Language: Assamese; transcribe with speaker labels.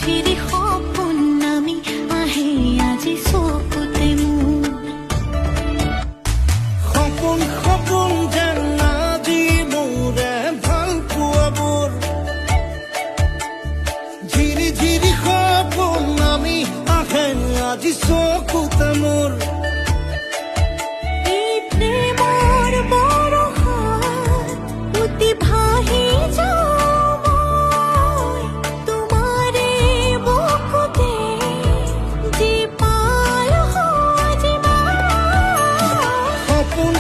Speaker 1: ঝিৰি সপোন নামি আহে আজি চকুতে মোৰ
Speaker 2: সপোন সপোন যেন আজি মোৰে ভাল পোৱাবোৰ ঝিৰি ঝিৰি সপোন নামি আহে আজি চকুতে মোৰ
Speaker 1: এই প্ৰেমৰ বৰষাত উটি ভাহি যাওঁ মই তোমাৰে বুকুতে জীপাল সাজিবা
Speaker 2: সপোন